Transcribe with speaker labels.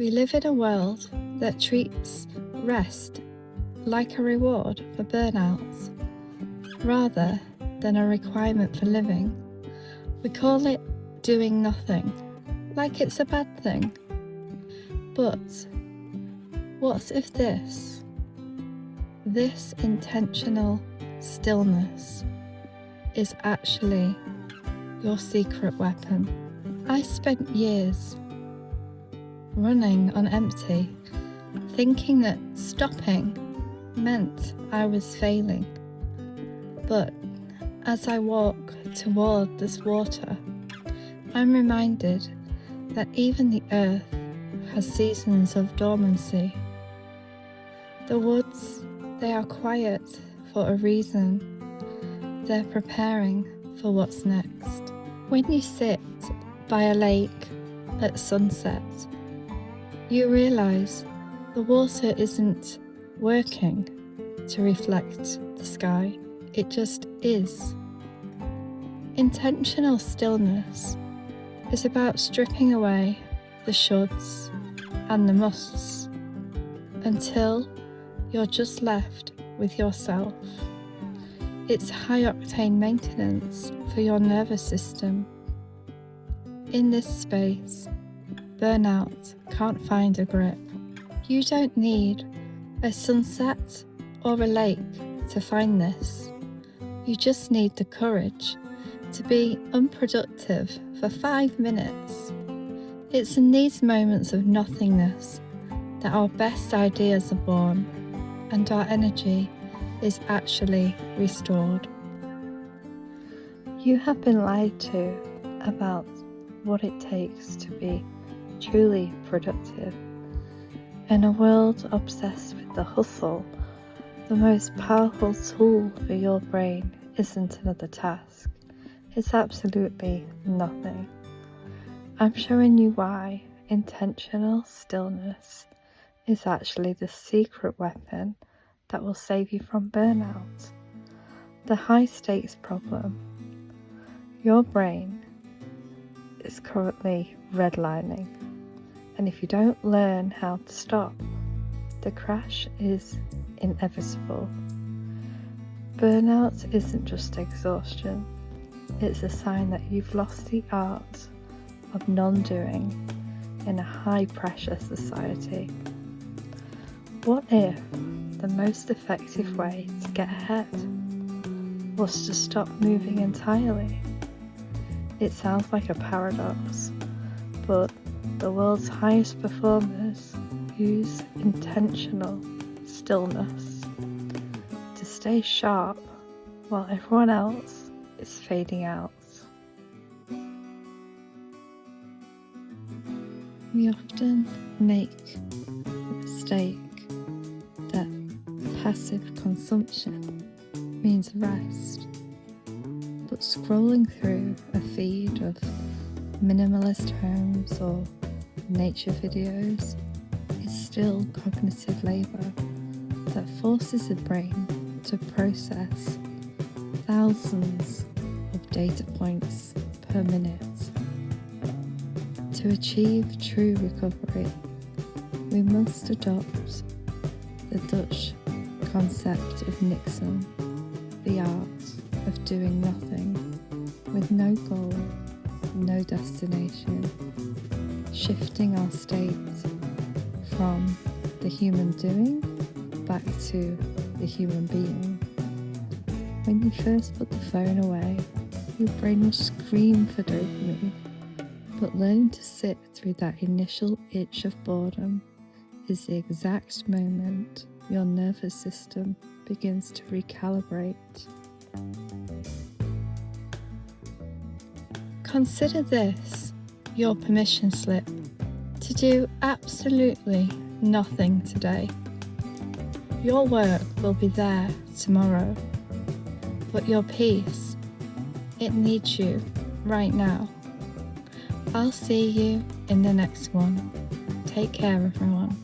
Speaker 1: We live in a world that treats rest like a reward for burnout, rather than a requirement for living. We call it doing nothing, like it's a bad thing. But what if this intentional stillness is actually your secret weapon? I spent years running on empty, thinking that stopping meant I was failing. But as I walk toward this water, I'm reminded that even the earth has seasons of dormancy. The woods, they are quiet for a reason. They're preparing for what's next. When you sit by a lake at sunset, you realize the water isn't working to reflect the sky. It just is. Intentional stillness is about stripping away the shoulds and the musts until you're just left with yourself. It's high-octane maintenance for your nervous system. In this space, burnout can't find a grip. You don't need a sunset or a lake to find this. You just need the courage to be unproductive for 5 minutes. It's in these moments of nothingness that our best ideas are born and our energy is actually restored. You have been lied to about what it takes to be truly productive. In a world obsessed with the hustle, the most powerful tool for your brain isn't another task. It's absolutely nothing. I'm showing you why intentional stillness is actually the secret weapon that will save you from burnout. The high stakes problem. Your brain is currently redlining, and if you don't learn how to stop, the crash is inevitable. Burnout isn't just exhaustion, it's a sign that you've lost the art of non-doing in a high-pressure society. What if the most effective way to get ahead was to stop moving entirely? It sounds like a paradox, but the world's highest performers use intentional stillness to stay sharp while everyone else is fading out. We often make the mistake that passive consumption means rest, but scrolling through a feed of minimalist homes or nature videos is still cognitive labor that forces the brain to process thousands of data points per minute. To achieve true recovery, we must adopt the Dutch concept of Nixon, the art of doing nothing, with no goal, no destination, shifting our state from the human doing back to the human being. When you first put the phone away, your brain will scream for dopamine, but learning to sit through that initial itch of boredom is the exact moment your nervous system begins to recalibrate. Consider this your permission slip to do absolutely nothing today. Your work will be there tomorrow, but your peace, it needs you right now. I'll see you in the next one. Take care, everyone.